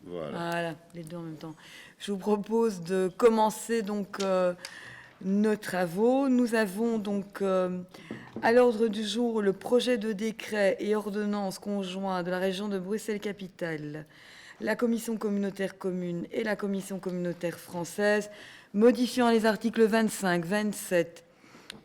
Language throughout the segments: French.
Voilà, les deux en même temps. Je vous propose de commencer donc nos travaux. Nous avons donc à l'ordre du jour le projet de décret et ordonnance conjoint de la région de Bruxelles-Capitale, la commission communautaire commune et la commission communautaire française, modifiant les articles 25, 27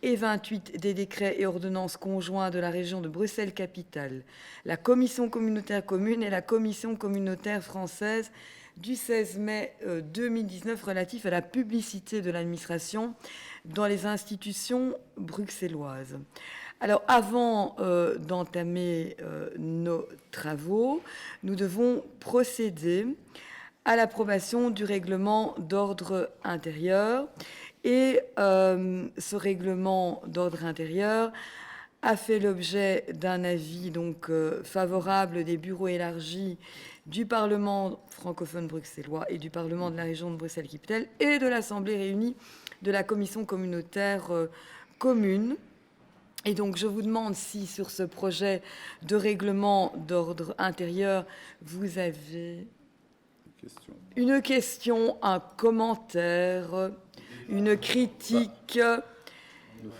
et 28 des décrets et ordonnances conjoints de la région de Bruxelles-Capitale, la commission communautaire commune et la commission communautaire française du 16 mai 2019 relatif à la publicité de l'administration dans les institutions bruxelloises. Alors, avant d'entamer nos travaux, nous devons procéder à l'approbation du règlement d'ordre intérieur. Et ce règlement d'ordre intérieur a fait l'objet d'un avis donc favorable des bureaux élargis du Parlement francophone bruxellois et du Parlement de la région de Bruxelles-Capitale et de l'Assemblée réunie de la commission communautaire commune. Et donc, je vous demande si, sur ce projet de règlement d'ordre intérieur, vous avez une question, un commentaire, une critique.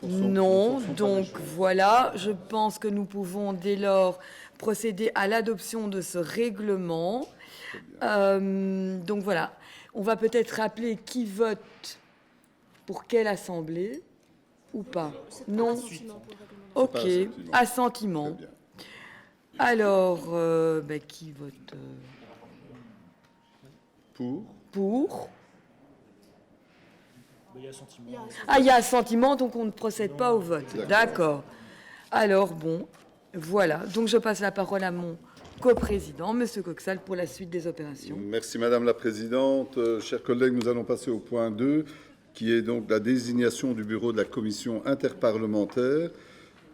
Non, donc voilà, je pense que nous pouvons dès lors procéder à l'adoption de ce règlement. Donc voilà, on va peut-être rappeler qui vote pour quelle assemblée ou pas. Non. Ok, assentiment. Alors, qui vote pour. Il y a assentiment. Ah, il y a assentiment, donc on ne procède pas au vote. D'accord. Alors, bon, voilà. Donc, je passe la parole à mon coprésident, M. Coxal, pour la suite des opérations. Merci, Madame la Présidente. Chers collègues, nous allons passer au point 2, qui est donc la désignation du bureau de la commission interparlementaire.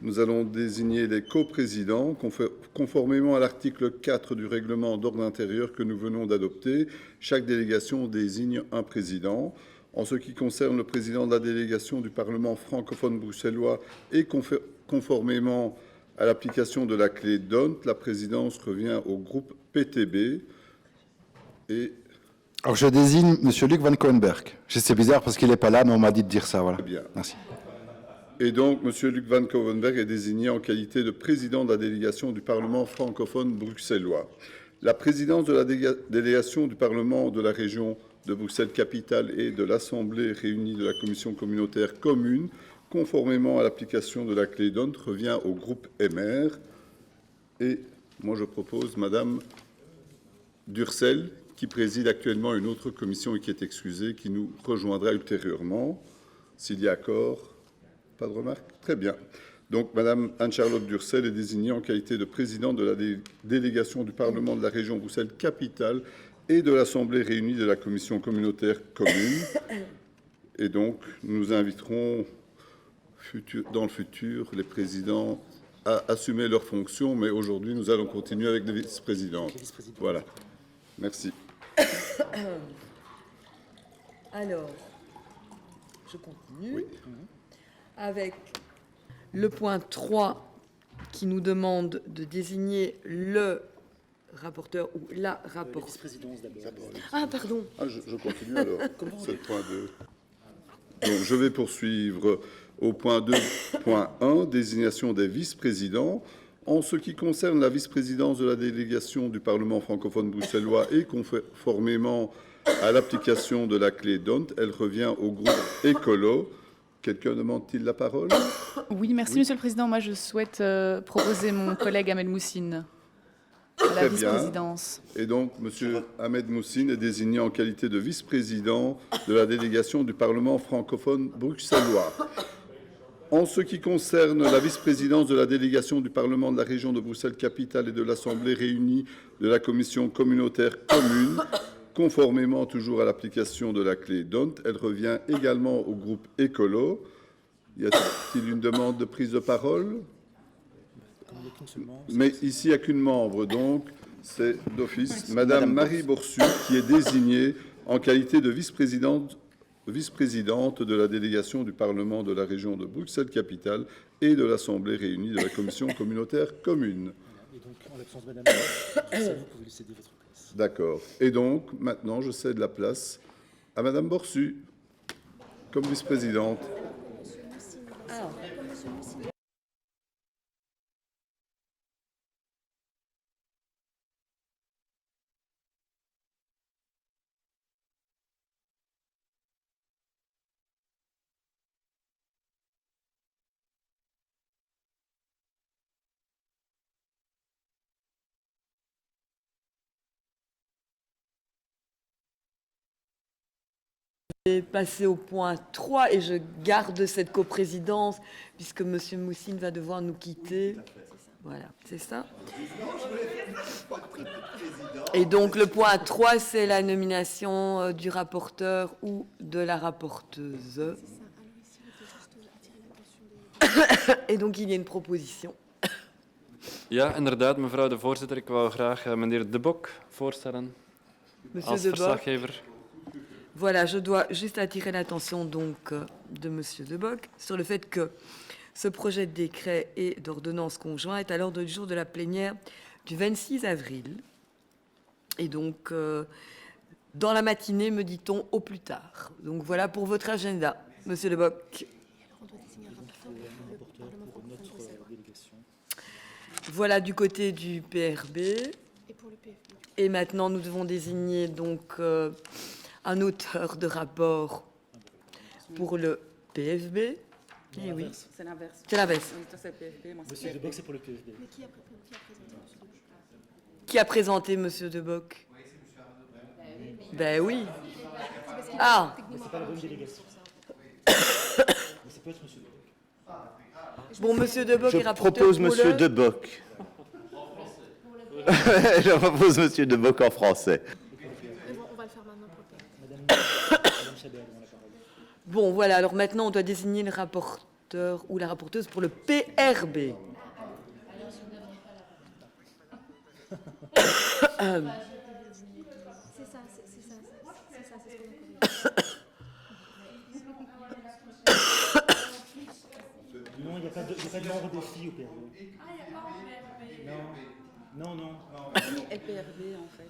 Nous allons désigner les coprésidents, conformément à l'article 4 du règlement d'ordre intérieur que nous venons d'adopter. Chaque délégation désigne un président. En ce qui concerne le président de la délégation du Parlement francophone bruxellois et conformément à l'application de la clé DONT, la présidence revient au groupe PTB. Alors je désigne M. Luc Van Coenberg. C'est bizarre parce qu'il n'est pas là, mais on m'a dit de dire ça. Voilà. Très bien. Merci. Et donc, M. Luc Van Coenberg est désigné en qualité de président de la délégation du Parlement francophone bruxellois. La présidence de la délégation du Parlement de la région de Bruxelles-Capitale et de l'Assemblée réunie de la commission communautaire commune, conformément à l'application de la clé DONT, revient au groupe MR. Et moi, je propose Madame Durcel, qui préside actuellement une autre commission et qui est excusée, qui nous rejoindra ultérieurement. S'il y a accord, pas de remarques? Très bien. Donc, Madame Anne-Charlotte Durcel est désignée en qualité de présidente de la délégation du Parlement de la région Bruxelles-Capitale et de l'Assemblée réunie de la commission communautaire commune. Et donc, nous inviterons dans le futur les présidents à assumer leurs fonctions, mais aujourd'hui, nous allons continuer avec des vice-présidentes. Voilà. Merci. Alors, je continue avec le point 3 qui nous demande de désigner le rapporteur ou la rapporteure. Vice-présidence d'abord. Ah, pardon. Ah, je continue alors. C'est le point 2. Donc, je vais poursuivre au point 2.1, désignation des vice-présidents. En ce qui concerne la vice-présidence de la délégation du Parlement francophone bruxellois et conformément à l'application de la clé DONT, elle revient au groupe Écolo. Quelqu'un demande-t-il la parole? Oui, merci, Monsieur le Président. Moi, je souhaite proposer mon collègue Ahmed Moussine à la vice-présidence. Et donc, M. Ahmed Moussine est désigné en qualité de vice-président de la délégation du Parlement francophone bruxellois. En ce qui concerne la vice-présidence de la délégation du Parlement de la région de Bruxelles-Capitale et de l'Assemblée réunie de la commission communautaire commune, conformément toujours à l'application de la clé DONT, elle revient également au groupe Écolo. Y a-t-il une demande de prise de parole? Mais ici, il n'y a qu'une membre, donc c'est d'office Madame Marie Boursu qui est désignée en qualité de vice-présidente de la délégation du Parlement de la région de Bruxelles-Capitale et de l'Assemblée réunie de la commission communautaire commune. Et donc, en l'absence de Madame, vous pouvez lui céder votre place. D'accord. Et donc, maintenant, je cède la place à Madame Borsu, comme vice-présidente. Je vais passer au point 3 et je garde cette coprésidence puisque M. Moussine va devoir nous quitter. Voilà, c'est ça. Et donc le point 3, c'est la nomination du rapporteur ou de la rapporteuse. Et donc il y a une proposition. Ja, inderdaad, mevrouw de voorzitter. Ik wou graag meneer De Bok voorstellen Monsieur als De Bock. verslaggever. Voilà, je dois juste attirer l'attention donc de Monsieur De Bock sur le fait que ce projet de décret et d'ordonnance conjoint est à l'ordre du jour de la plénière du 26 avril. Et donc, dans la matinée, me dit-on, au plus tard. Donc voilà pour votre agenda, Monsieur De Bock. Voilà du côté du PRB. Et maintenant, nous devons désigner donc un auteur de rapport pour le PFB. Eh oui. C'est l'inverse. C'est l'inverse. Toi, c'est PFB, moi, c'est Monsieur De Bock, c'est pour le PFB. Qui a présenté Monsieur De Bock? Ben oui. Ah, Mais c'est pas la bonne délégation. Mais ça peut être Monsieur De Bock. bon, Monsieur De Bock est Je rapporteur propose pour Monsieur le... De Bock. Je propose Monsieur De Bock en français. On va le faire maintenant pour le PFB. Madame Chabert a la parole. Bon, voilà, alors maintenant, on doit désigner le rapporteur ou la rapporteuse pour le PRB. C'est ça, c'est ce qu'on a. Non, il n'y a pas de membre des filles au PRB. Non, non, non. LPRB, en fait.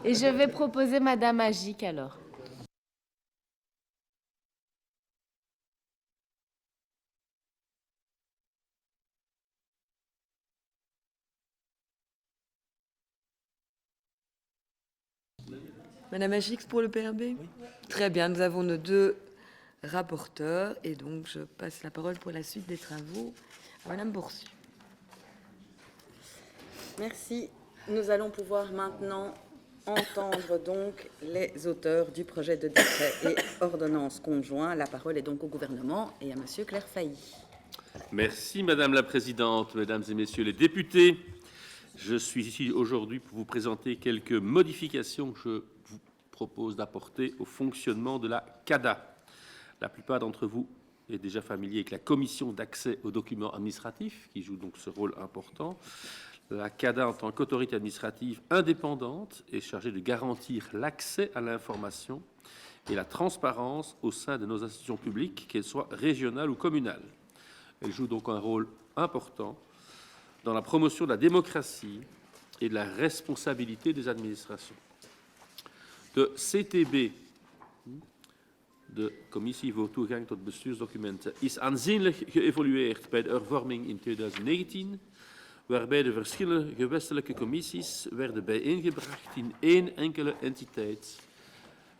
Et je vais proposer Madame Magique alors. Madame Agix pour le PRB? Oui. Très bien, nous avons nos deux rapporteurs et donc je passe la parole pour la suite des travaux à Madame Borsu. Merci. Nous allons pouvoir maintenant entendre donc les auteurs du projet de décret et ordonnance conjoint. La parole est donc au gouvernement et à Monsieur Claire Failly. Merci Madame la Présidente, Mesdames et Messieurs les députés. Je suis ici aujourd'hui pour vous présenter quelques modifications que je vous propose d'apporter au fonctionnement de la CADA. La plupart d'entre vous est déjà familier avec la commission d'accès aux documents administratifs, qui joue donc ce rôle important. La CADA, en tant qu'autorité administrative indépendante, est chargée de garantir l'accès à l'information et la transparence au sein de nos institutions publiques, qu'elles soient régionales ou communales. Elle joue donc un rôle important dans la promotion de la démocratie et de la responsabilité des administrations. De CTB, de Commissie voor Toegang tot Bestuursdocumenten, is aanzienlijk geëvolueerd bij de hervorming in 2019, waarbij de verschillende gewestelijke commissies werden bijeengebracht in één enkele entiteit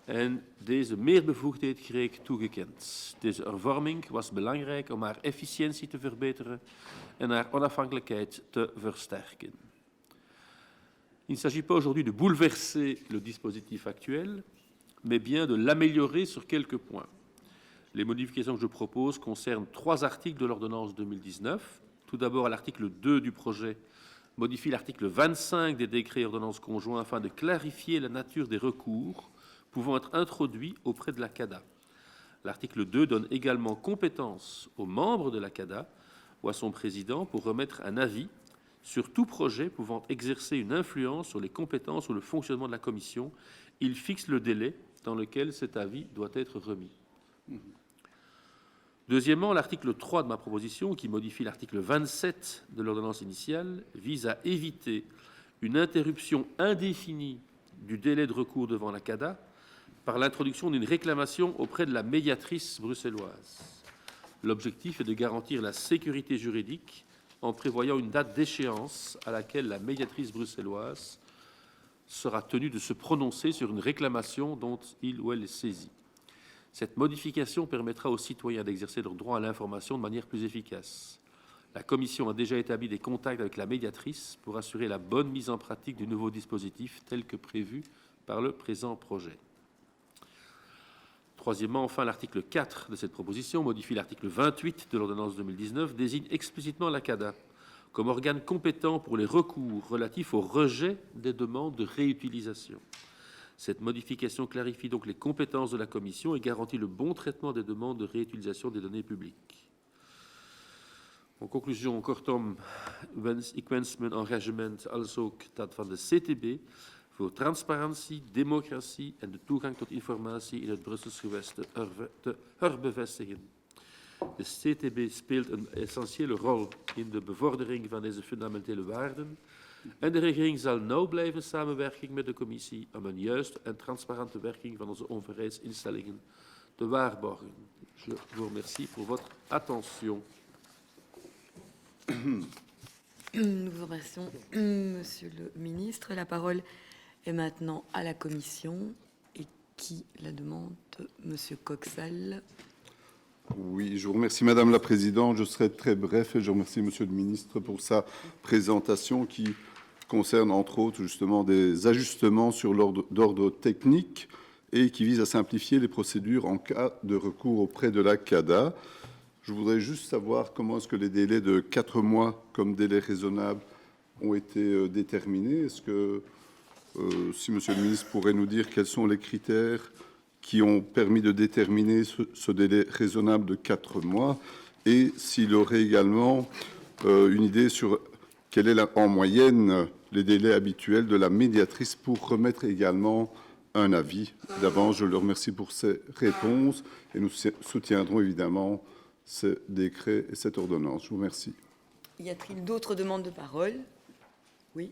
en deze meer bevoegdheid kreeg toegekend. Deze hervorming was belangrijk om haar efficiëntie te verbeteren en haar onafhankelijkheid te versterken. Il ne s'agit pas aujourd'hui de bouleverser le dispositif actuel, mais bien de l'améliorer sur quelques points. Les modifications que je propose concernent 3 articles de l'ordonnance 2019. Tout d'abord, l'article 2 du projet modifie l'article 25 des décrets et ordonnances conjoints afin de clarifier la nature des recours pouvant être introduits auprès de la CADA. L'article 2 donne également compétence aux membres de la CADA ou à son président pour remettre un avis sur tout projet pouvant exercer une influence sur les compétences ou le fonctionnement de la Commission. Il fixe le délai dans lequel cet avis doit être remis. Deuxièmement, l'article 3 de ma proposition, qui modifie l'article 27 de l'ordonnance initiale, vise à éviter une interruption indéfinie du délai de recours devant la CADA par l'introduction d'une réclamation auprès de la médiatrice bruxelloise. L'objectif est de garantir la sécurité juridique en prévoyant une date d'échéance à laquelle la médiatrice bruxelloise sera tenue de se prononcer sur une réclamation dont il ou elle est saisi. Cette modification permettra aux citoyens d'exercer leur droit à l'information de manière plus efficace. La Commission a déjà établi des contacts avec la médiatrice pour assurer la bonne mise en pratique du nouveau dispositif tel que prévu par le présent projet. Troisièmement, enfin, l'article 4 de cette proposition modifie l'article 28 de l'ordonnance 2019, désigne explicitement la CADA comme organe compétent pour les recours relatifs au rejet des demandes de réutilisation. Cette modification clarifie donc les compétences de la Commission et garantit le bon traitement des demandes de réutilisation des données publiques. En conclusion, kortom, ik wens mijn engagement als ook dat van de CTB voor transparantie, democratie en de toegang tot informatie in het Brussels gewest te herbevestigen. De CTB speelt een essentiële rol in de bevordering van deze fundamentele waarden en de regering zal nauw blijven samenwerken met de commissie om een juiste en transparante werking van onze overheidsinstellingen te waarborgen. Je vous remercie pour votre attention. Nous vous remercions, Monsieur le Ministre. La parole est maintenant à la Commission. Et qui la demande? Monsieur Coxal. Oui, je vous remercie, Madame la Présidente. Je serai très bref et je remercie Monsieur le Ministre pour sa présentation qui concerne, entre autres, justement des ajustements sur d'ordre technique et qui vise à simplifier les procédures en cas de recours auprès de la CADA. Je voudrais juste savoir comment est-ce que les délais de 4 mois comme délai raisonnable ont été déterminés. Est-ce que, si Monsieur le Ministre pourrait nous dire quels sont les critères qui ont permis de déterminer ce délai raisonnable de 4 mois et s'il aurait également une idée sur quel est en moyenne les délais habituels de la médiatrice pour remettre également un avis. D'avance, je le remercie pour ces réponses et nous soutiendrons évidemment ce décret et cette ordonnance. Je vous remercie. Y a-t-il d'autres demandes de parole? Oui.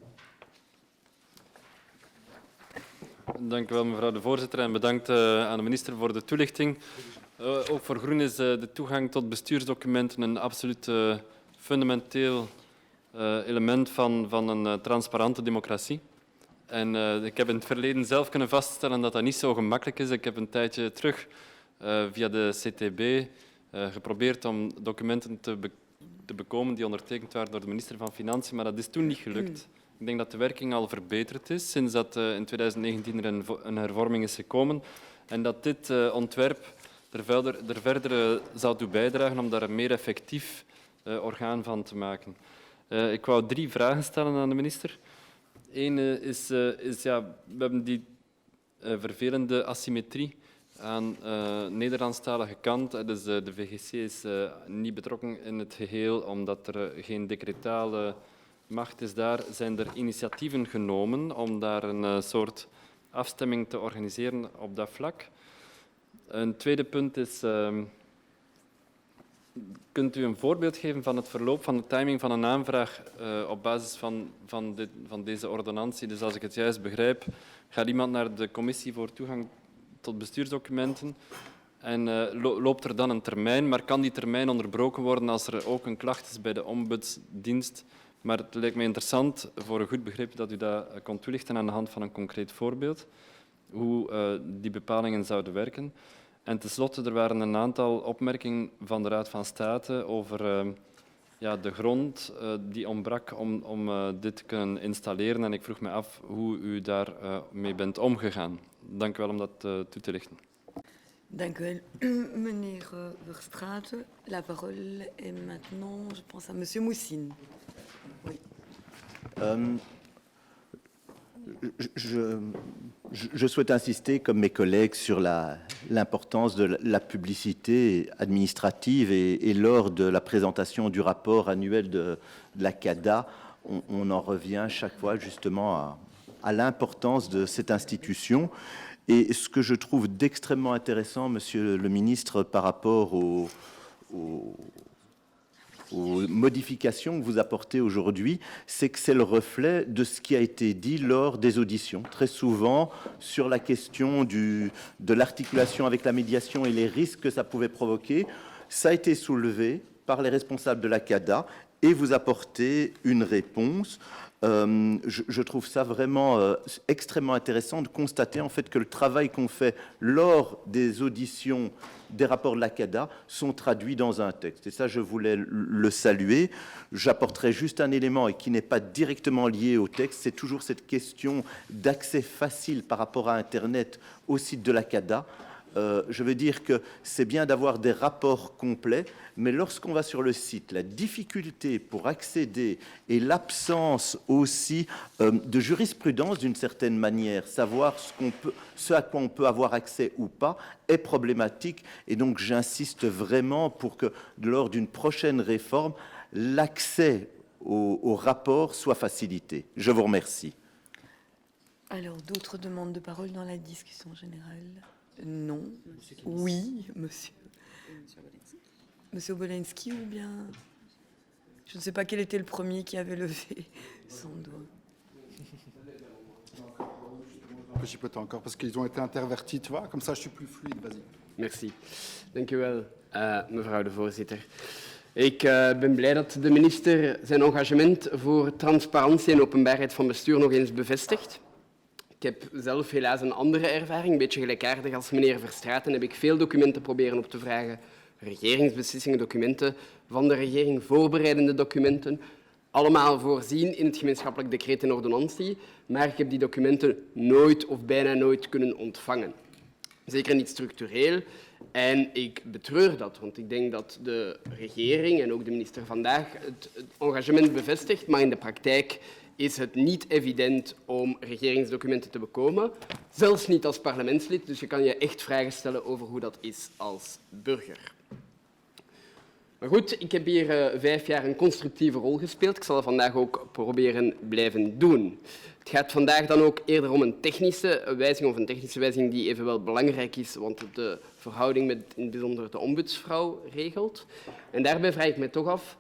Dank u wel, mevrouw de voorzitter, en bedankt aan de minister voor de toelichting. Ook voor Groen is de toegang tot bestuursdocumenten een absoluut fundamenteel element van een transparante democratie. En ik heb in het verleden zelf kunnen vaststellen dat dat niet zo gemakkelijk is. Ik heb een tijdje terug via de CTB geprobeerd om documenten te bekomen die ondertekend waren door de minister van Financiën, maar dat is toen niet gelukt. Ik denk dat de werking al verbeterd is sinds dat in 2019 er een hervorming is gekomen en dat dit ontwerp er verder zou toe bijdragen om daar een meer effectief orgaan van te maken. Ik wou 3 vragen stellen aan de minister. Eén is ja, we hebben die vervelende asymmetrie aan Nederlandstalige kant. Dus de VGC is niet betrokken in het geheel omdat er geen decretale macht is. Daar zijn er initiatieven genomen om daar een soort afstemming te organiseren op dat vlak. Een tweede punt is, kunt u een voorbeeld geven van het verloop van de timing van een aanvraag op basis van deze ordonnantie? Dus als ik het juist begrijp, gaat iemand naar de commissie voor toegang tot bestuursdocumenten en loopt er dan een termijn, maar kan die termijn onderbroken worden als er ook een klacht is bij de ombudsdienst? Maar het lijkt mij interessant voor een goed begrip dat u dat kon toelichten aan de hand van een concreet voorbeeld, hoe die bepalingen zouden werken. En tenslotte, er waren een aantal opmerkingen van de Raad van State over de grond die ontbrak om dit te kunnen installeren. En ik vroeg me af hoe u daarmee bent omgegaan. Dank u wel om dat toe te lichten. Dank u wel, meneer Verstraeten. La parole est maintenant, je pense, à monsieur Moussine. Oui. Je souhaite insister, comme mes collègues, sur l'importance de la publicité administrative et lors de la présentation du rapport annuel de la CADA, on en revient chaque fois justement à l'importance de cette institution. Et ce que je trouve d'extrêmement intéressant, Monsieur le Ministre, par rapport aux modifications que vous apportez aujourd'hui, c'est que c'est le reflet de ce qui a été dit lors des auditions. Très souvent, sur la question de l'articulation avec la médiation et les risques que ça pouvait provoquer, ça a été soulevé par les responsables de la CADA et vous apportez une réponse. Je trouve ça vraiment extrêmement intéressant de constater en fait que le travail qu'on fait lors des auditions des rapports de la CADA sont traduits dans un texte. Et ça, je voulais le saluer. J'apporterai juste un élément et qui n'est pas directement lié au texte, c'est toujours cette question d'accès facile par rapport à Internet au site de la CADA. Je veux dire que c'est bien d'avoir des rapports complets, mais lorsqu'on va sur le site, la difficulté pour accéder et l'absence aussi de jurisprudence d'une certaine manière, savoir ce à quoi on peut avoir accès ou pas, est problématique. Et donc j'insiste vraiment pour que lors d'une prochaine réforme, l'accès au rapport soit facilité. Je vous remercie. Alors, d'autres demandes de parole dans la discussion générale? Non. Oui, monsieur. Monsieur Obolensky ou bien... Je ne sais pas quel était le premier qui avait levé son doigt. J'y peux encore parce qu'ils ont été intervertis, tu vois. Comme ça, je suis plus fluide. Vas-y. Merci. Dank u wel, mevrouw de voorzitter. Ik ben blij dat de minister zijn engagement voor transparantie en openbaarheid van bestuur nog eens bevestigt. Ik heb zelf helaas een andere ervaring, een beetje gelijkaardig als meneer Verstraeten. Heb ik veel documenten proberen op te vragen, regeringsbeslissingen, documenten van de regering, voorbereidende documenten, allemaal voorzien in het gemeenschappelijk decreet en ordonnantie, maar ik heb die documenten nooit of bijna nooit kunnen ontvangen. Zeker niet structureel. En ik betreur dat, want ik denk dat de regering en ook de minister vandaag het engagement bevestigt, maar in de praktijk is het niet evident om regeringsdocumenten te bekomen, zelfs niet als parlementslid, dus je kan je echt vragen stellen over hoe dat is als burger. Maar goed, ik heb hier 5 jaar een constructieve rol gespeeld. Ik zal het vandaag ook proberen blijven doen. Het gaat vandaag dan ook eerder om een technische wijziging of een technische wijziging die evenwel belangrijk is, want het de verhouding met in het bijzonder de ombudsvrouw regelt. En daarbij vraag ik me toch af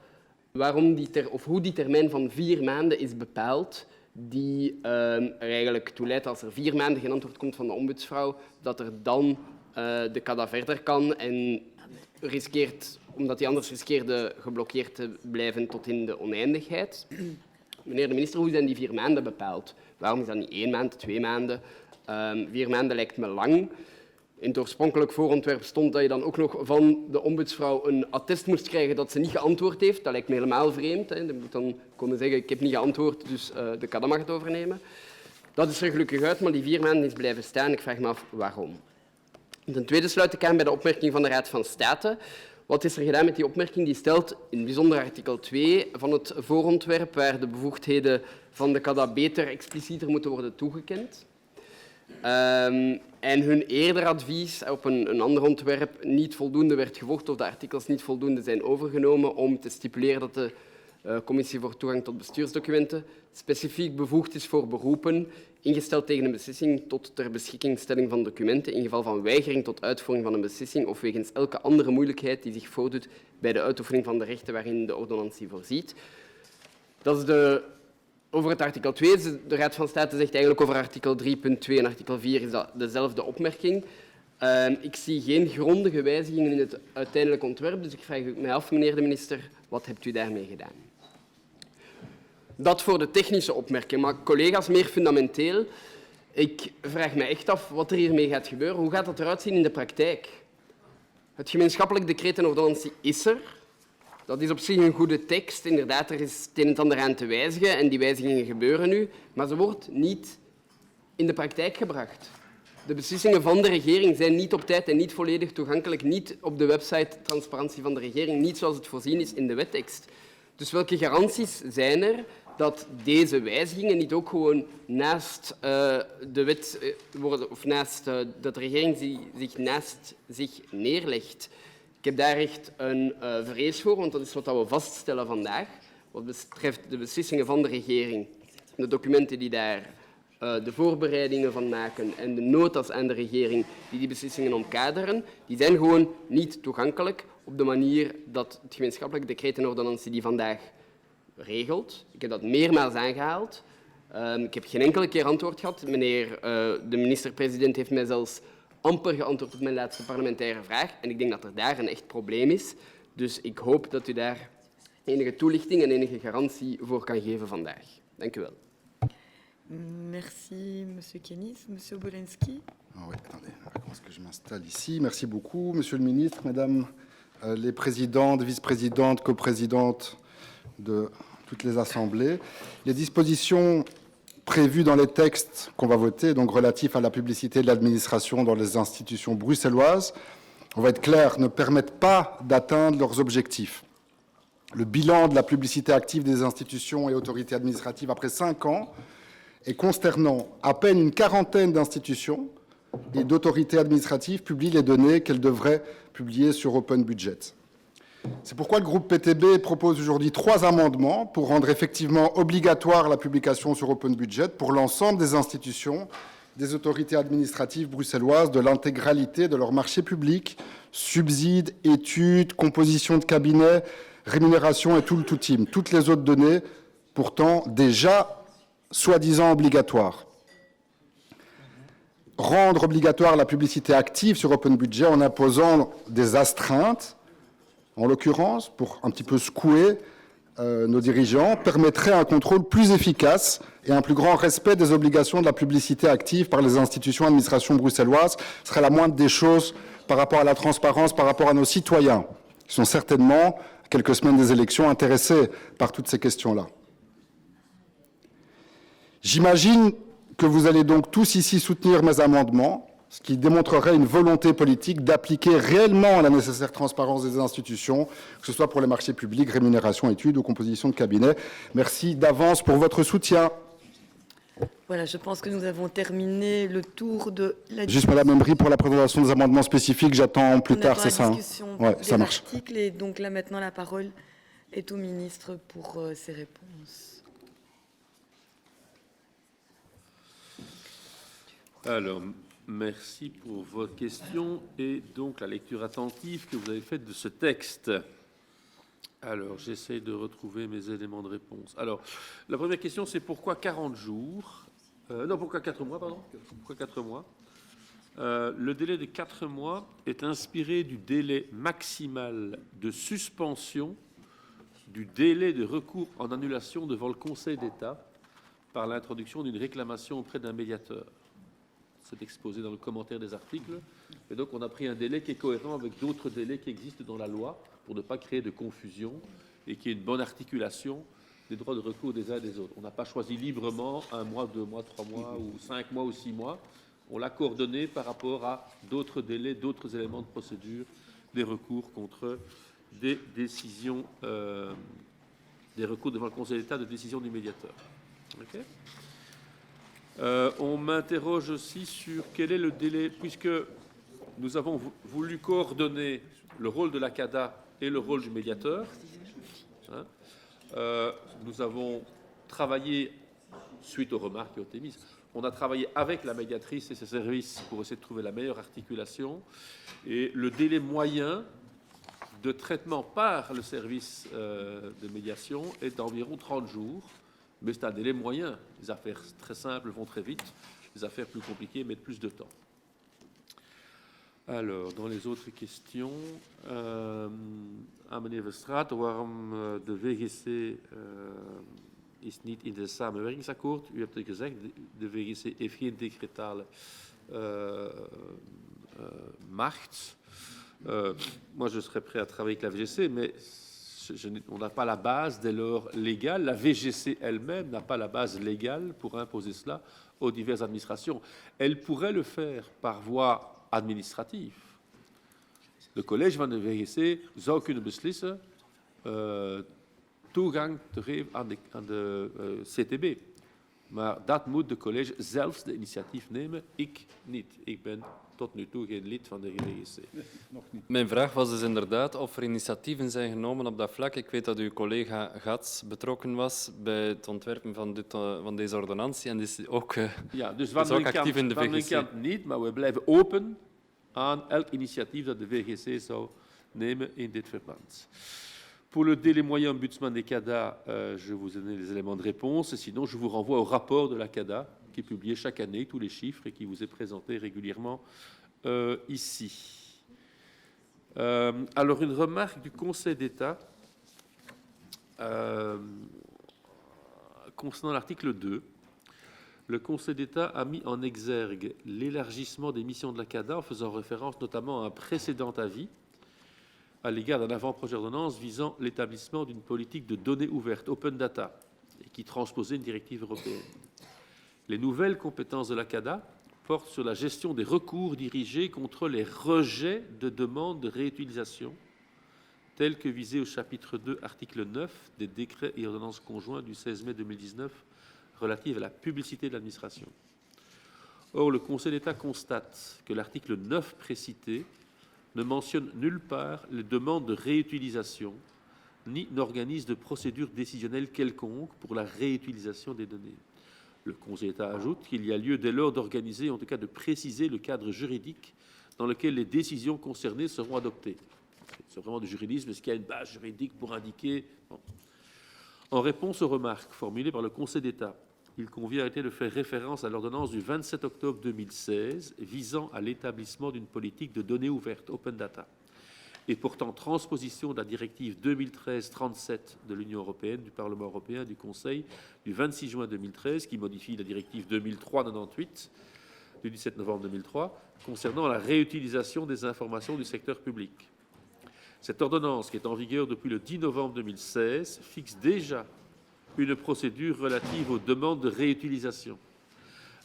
waarom hoe die termijn van 4 maanden is bepaald, die er eigenlijk toe leidt als er 4 maanden geen antwoord komt van de ombudsvrouw, dat er dan de CADA verder kan en riskeert, omdat hij anders riskeerde geblokkeerd te blijven tot in de oneindigheid. Meneer de minister, hoe zijn die 4 maanden bepaald? Waarom is dat niet 1 maand, 2 maanden? 4 maanden lijkt me lang. In het oorspronkelijk voorontwerp stond dat je dan ook nog van de ombudsvrouw een attest moest krijgen dat ze niet geantwoord heeft. Dat lijkt me helemaal vreemd. Je moet dan komen zeggen, ik heb niet geantwoord, dus de CADA mag het overnemen. Dat is er gelukkig uit, maar die 4 maanden is blijven staan. Ik vraag me af waarom. Ten tweede sluit ik aan bij de opmerking van de Raad van State. Wat is er gedaan met die opmerking? Die stelt in het bijzonder artikel 2 van het voorontwerp, waar de bevoegdheden van de CADA beter, explicieter moeten worden toegekend. En hun eerder advies op een ander ontwerp niet voldoende werd gevolgd of de artikels niet voldoende zijn overgenomen om te stipuleren dat de Commissie voor Toegang tot Bestuursdocumenten specifiek bevoegd is voor beroepen ingesteld tegen een beslissing tot ter beschikkingstelling van documenten in geval van weigering tot uitvoering van een beslissing of wegens elke andere moeilijkheid die zich voordoet bij de uitoefening van de rechten waarin de ordonnantie voorziet. Dat is over het artikel 2. De Raad van State zegt eigenlijk over artikel 3.2 en artikel 4 is dat dezelfde opmerking. Ik zie geen grondige wijzigingen in het uiteindelijk ontwerp, dus ik vraag mij af, meneer de minister, wat hebt u daarmee gedaan? Dat voor de technische opmerking, maar collega's, meer fundamenteel. Ik vraag me echt af wat er hiermee gaat gebeuren. Hoe gaat dat eruit zien in de praktijk? Het gemeenschappelijk decreet en ordonnantie is er. Dat is op zich een goede tekst. Inderdaad, er is het een en ander aan te wijzigen en die wijzigingen gebeuren nu, maar ze wordt niet in de praktijk gebracht. De beslissingen van de regering zijn niet op tijd en niet volledig toegankelijk, niet op de website transparantie van de regering, niet zoals het voorzien is in de wettekst. Dus welke garanties zijn er dat deze wijzigingen niet ook gewoon naast de wet worden, of naast dat de regering zich naast zich neerlegt. Ik heb daar echt een vrees voor, want dat is wat we vaststellen vandaag. Wat betreft de beslissingen van de regering, de documenten die daar de voorbereidingen van maken en de notas aan de regering die beslissingen omkaderen, die zijn gewoon niet toegankelijk op de manier dat het gemeenschappelijk decreet en ordonnantie die vandaag regelt. Ik heb dat meermaals aangehaald. Ik heb geen enkele keer antwoord gehad. De minister-president heeft mij zelfs amper geantwoord op mijn laatste parlementaire vraag. En ik denk dat er daar een echt probleem is. Dus ik hoop dat u daar enige toelichting en enige garantie voor kan geven vandaag. Dank u wel. Merci, monsieur Kennis. Monsieur Bolensky. Ah oui, attendez, comment est-ce que je m'installe ici? Merci beaucoup, monsieur le ministre, mesdames les présidentes, vice-présidentes, coprésidentes de toutes les assemblées. Les dispositions prévues dans les textes qu'on va voter, donc relatifs à la publicité de l'administration dans les institutions bruxelloises, on va être clair, ne permettent pas d'atteindre leurs objectifs. Le bilan de la publicité active des institutions et autorités administratives après 5 ans est consternant. À peine une quarantaine d'institutions et d'autorités administratives publient les données qu'elles devraient publier sur Open Budget. C'est pourquoi le groupe PTB propose aujourd'hui 3 amendements pour rendre effectivement obligatoire la publication sur Open Budget pour l'ensemble des institutions, des autorités administratives bruxelloises, de l'intégralité de leurs marchés publics, subsides, études, composition de cabinets, rémunération et tout le tout-team. Toutes les autres données, pourtant déjà soi-disant obligatoires. Rendre obligatoire la publicité active sur Open Budget en imposant des astreintes, en l'occurrence, pour un petit peu secouer nos dirigeants, permettrait un contrôle plus efficace et un plus grand respect des obligations de la publicité active par les institutions et administrations bruxelloises. Ce serait la moindre des choses par rapport à la transparence, par rapport à nos citoyens, qui sont certainement, à quelques semaines des élections, intéressés par toutes ces questions-là. J'imagine que vous allez donc tous ici soutenir mes amendements, ce qui démontrerait une volonté politique d'appliquer réellement la nécessaire transparence des institutions, que ce soit pour les marchés publics, rémunération, études ou composition de cabinet. Merci d'avance pour votre soutien. Voilà, je pense que nous avons terminé le tour de la Juste Madame Embry, pour la présentation des amendements spécifiques, j'attends plus tard, c'est ça, hein? Ouais, ça marche. Et donc là maintenant la parole est au ministre pour ses réponses. Alors, merci pour votre question et donc la lecture attentive que vous avez faite de ce texte. Alors, j'essaie de retrouver mes éléments de réponse. Alors, la première question, c'est pourquoi 40 jours non, pourquoi 4 mois, pardon. Pourquoi 4 mois le délai de 4 mois est inspiré du délai maximal de suspension du délai de recours en annulation devant le Conseil d'État par l'introduction d'une réclamation auprès d'un médiateur. C'est exposé dans le commentaire des articles. Et donc, on a pris un délai qui est cohérent avec d'autres délais qui existent dans la loi pour ne pas créer de confusion et qu'il y ait une bonne articulation des droits de recours des uns et des autres. On n'a pas choisi librement 1 mois, 2 mois, 3 mois ou 5 mois ou 6 mois. On l'a coordonné par rapport à d'autres délais, d'autres éléments de procédure, des recours contre des décisions, des recours devant le Conseil d'État de décision du médiateur. Okay. On m'interroge aussi sur quel est le délai, puisque nous avons voulu coordonner le rôle de la CADA et le rôle du médiateur. Hein, nous avons travaillé, suite aux remarques qui ont été mises, on a travaillé avec la médiatrice et ses services pour essayer de trouver la meilleure articulation. Et le délai moyen de traitement par le service de médiation est d'environ 30 jours. Mais c'est un délai moyen. Les affaires très simples vont très vite. Les affaires plus compliquées mettent plus de temps. Alors, dans les autres questions, aan meneer Verstraeten, waarom de VGC is niet in het samenwerkingsakkoord? U hebt het gezegd, de VGC heeft geen decretale macht. Moi, je serais prêt à travailler avec la VGC, mais on n'a pas la base dès lors légale. La VGC elle-même n'a pas la base légale pour imposer cela aux diverses administrations. Elle pourrait le faire par voie administrative. De college van de VGC zou kunnen beslissen toegang te geven aan de CTB. Maar dat moet de college zelfs de initiatief nemen, ik niet. Ik ben tot nu toe geen lid van de GDGC. Mijn vraag was dus inderdaad of er initiatieven zijn genomen op dat vlak. Ik weet dat uw collega Gats betrokken was bij het ontwerpen van deze ordonnantie en is ook, Ja, dus is ook actief in de van mijn VGC. kant niet, maar we blijven open aan elk initiatief dat de VGC zou nemen in dit verband. Pour le délai moyen ombudsman des CADA, je vous ai donné les éléments de réponse. Et sinon, je vous renvoie au rapport de la CADA, qui est publié chaque année, tous les chiffres, et qui vous est présenté régulièrement ici. Alors, une remarque du Conseil d'État concernant l'article 2. Le Conseil d'État a mis en exergue l'élargissement des missions de la CADA en faisant référence notamment à un précédent avis à l'égard d'un avant-projet d'ordonnance visant l'établissement d'une politique de données ouvertes, open data, et qui transposait une directive européenne. Les nouvelles compétences de la CADA portent sur la gestion des recours dirigés contre les rejets de demandes de réutilisation, tels que visés au chapitre 2, article 9 des décrets et ordonnances conjoints du 16 mai 2019 relatifs à la publicité de l'administration. Or, le Conseil d'État constate que l'article 9 précité ne mentionne nulle part les demandes de réutilisation, ni n'organise de procédure décisionnelle quelconque pour la réutilisation des données. Le Conseil d'État ajoute qu'il y a lieu dès lors d'organiser, en tout cas de préciser le cadre juridique dans lequel les décisions concernées seront adoptées. C'est vraiment du juridisme, est-ce qu'il y a une base juridique pour indiquer... Bon. En réponse aux remarques formulées par le Conseil d'État, il convient arrêter de faire référence à l'ordonnance du 27 octobre 2016 visant à l'établissement d'une politique de données ouvertes, open data, et portant transposition de la directive 2013-37 de l'Union européenne, du Parlement européen et du Conseil du 26 juin 2013, qui modifie la directive 2003-98 du 17 novembre 2003 concernant la réutilisation des informations du secteur public. Cette ordonnance, qui est en vigueur depuis le 10 novembre 2016, fixe déjà une procédure relative aux demandes de réutilisation.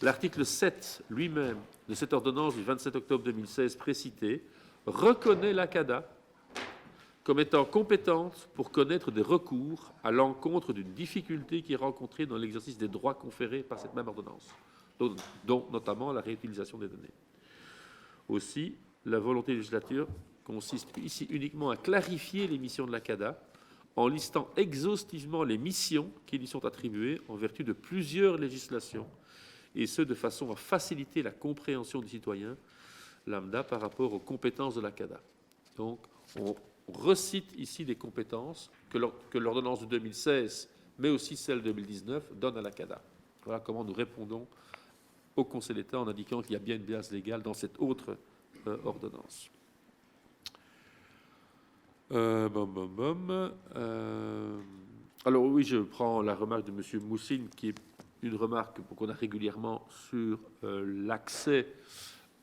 L'article 7 lui-même de cette ordonnance du 27 octobre 2016 précitée reconnaît la CADA comme étant compétente pour connaître des recours à l'encontre d'une difficulté qui est rencontrée dans l'exercice des droits conférés par cette même ordonnance, dont notamment la réutilisation des données. Aussi, la volonté législative consiste ici uniquement à clarifier les missions de la CADA en listant exhaustivement les missions qui lui sont attribuées en vertu de plusieurs législations, et ce, de façon à faciliter la compréhension du citoyen lambda par rapport aux compétences de la CADA. Donc, on recite ici des compétences que l'ordonnance de 2016, mais aussi celle de 2019, donne à la CADA. Voilà comment nous répondons au Conseil d'État en indiquant qu'il y a bien une base légale dans cette autre ordonnance. Alors oui, je prends la remarque de M. Moussine, qui est une remarque qu'on a régulièrement sur l'accès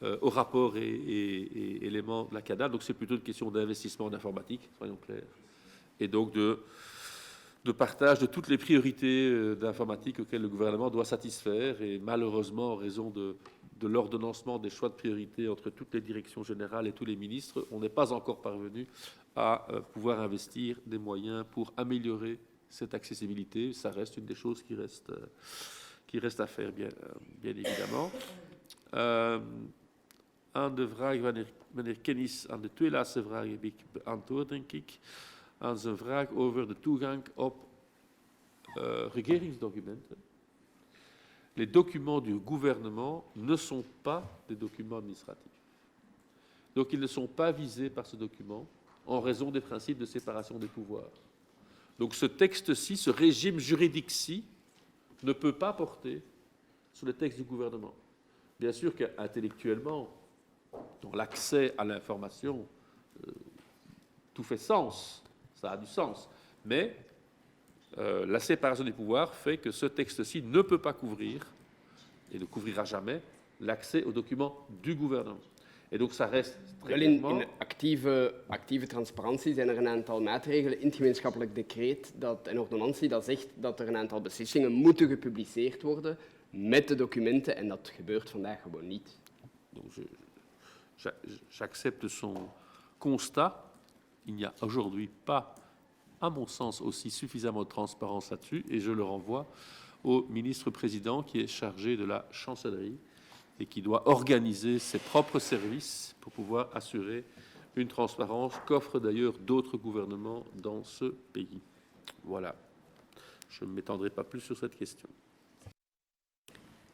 aux rapports et éléments de la CADA. Donc c'est plutôt une question d'investissement en informatique, soyons clairs, et donc de partage de toutes les priorités d'informatique auxquelles le gouvernement doit satisfaire. Et malheureusement, en raison de l'ordonnancement des choix de priorité entre toutes les directions générales et tous les ministres, on n'est pas encore parvenu à pouvoir investir des moyens pour améliorer cette accessibilité. Ça reste une des choses qui reste à faire, bien évidemment. Aan de vraag, meneer Kennis, aan de twee laatste vragen heb ik beantwoord, denk ik. Aan zijn vraag over de toegang op regeringsdocumenten. Les documents du gouvernement ne sont pas des documents administratifs. Donc ils ne sont pas visés par ce document en raison des principes de séparation des pouvoirs. Donc ce texte-ci, ce régime juridique-ci, ne peut pas porter sur le texte du gouvernement. Bien sûr qu'intellectuellement, dans l'accès à l'information, tout fait sens, ça a du sens. Mais la séparation des pouvoirs fait que ce texte-ci ne peut pas couvrir, et ne couvrira jamais, l'accès aux documents du gouvernement. Et donc ça reste très clairement... In actieve transparantie zijn er een aantal maatregelen in het gemeenschappelijk decreet, een ordonnantie dat zegt dat er een aantal beslissingen moeten gepubliceerd worden met de documenten, en dat gebeurt vandaag gewoon niet. Donc j'accepte son constat. Il n'y a aujourd'hui pas à mon sens, aussi suffisamment de transparence là-dessus, et je le renvoie au ministre-président qui est chargé de la chancellerie et qui doit organiser ses propres services pour pouvoir assurer une transparence qu'offrent d'ailleurs d'autres gouvernements dans ce pays. Voilà. Je ne m'étendrai pas plus sur cette question.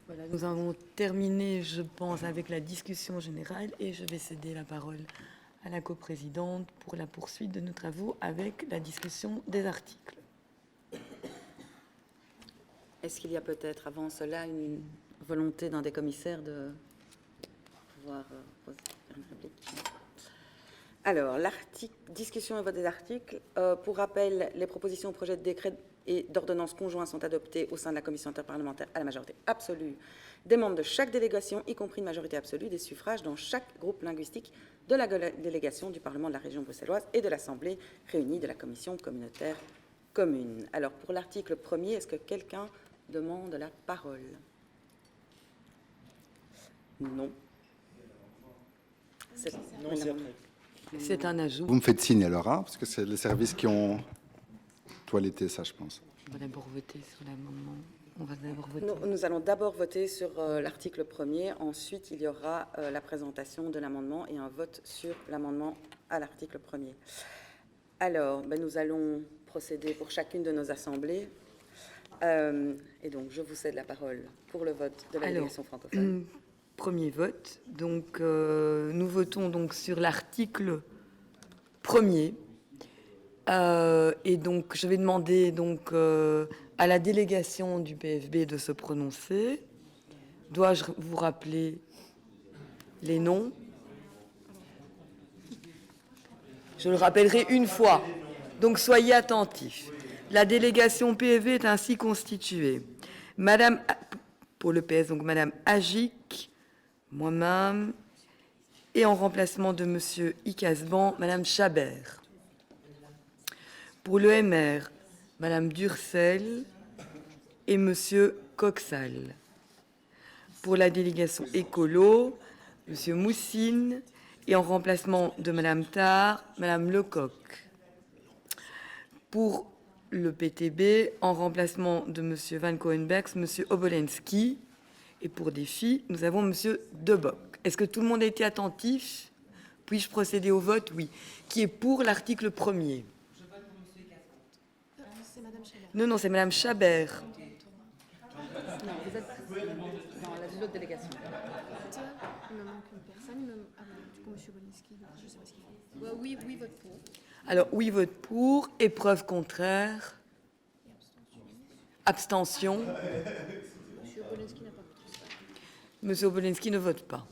Voilà, nous avons terminé, je pense, avec la discussion générale et je vais céder la parole à la coprésidente pour la poursuite de nos travaux avec la discussion des articles. Est-ce qu'il y a peut-être avant cela une volonté d'un des commissaires de pouvoir poser une réplique? Alors, discussion et vote des articles. Pour rappel, les propositions au projet de décret et d'ordonnance conjoints sont adoptées au sein de la commission interparlementaire à la majorité absolue des membres de chaque délégation, y compris une majorité absolue des suffrages dans chaque groupe linguistique de la délégation du Parlement de la région bruxelloise et de l'Assemblée réunie de la commission communautaire commune. Alors, pour l'article 1er, est-ce que quelqu'un demande la parole? Non. C'est un ajout. Vous me faites signe alors, hein, parce que c'est les services qui ont toiletté ça, je pense. On va d'abord voter sur l'amendement. On va d'abord voter. Nous allons d'abord voter sur l'article 1er. Ensuite, il y aura la présentation de l'amendement et un vote sur l'amendement à l'article 1er. Alors, nous allons procéder pour chacune de nos assemblées. Et donc, je vous cède la parole pour le vote de la délégation francophone. Premier vote. Donc, nous votons donc sur l'article 1er. Et donc, je vais demander donc à la délégation du PFB de se prononcer. Dois-je vous rappeler les noms? Je le rappellerai une fois. Donc, soyez attentifs. La délégation PFB est ainsi constituée. Madame, pour le PS, donc Madame Agic, moi-même, et en remplacement de Monsieur Icasban, Madame Chabert. Pour le MR, Madame Durcel et Monsieur Coxal. Pour la délégation écolo, Monsieur Moussine et en remplacement de Madame Tar, Madame Lecoq. Pour le PTB, en remplacement de Monsieur Van Coenbergs, Monsieur Obolensky. Et pour des filles, nous avons Monsieur Debock. Est-ce que tout le monde a été attentif? Puis-je procéder au vote? Oui. Qui est pour l'article 1er? Non, c'est Madame Chabert. Non, vous êtes dans l'autre délégation. Il me manque une personne. Du coup, Monsieur Bolinski, je ne sais pas ce qu'il fait. Oui, vote pour. Alors, oui, vote pour. Épreuve contraire. Abstention. Monsieur Bolinski n'a pas voté. Monsieur Obolensky ne vote pas.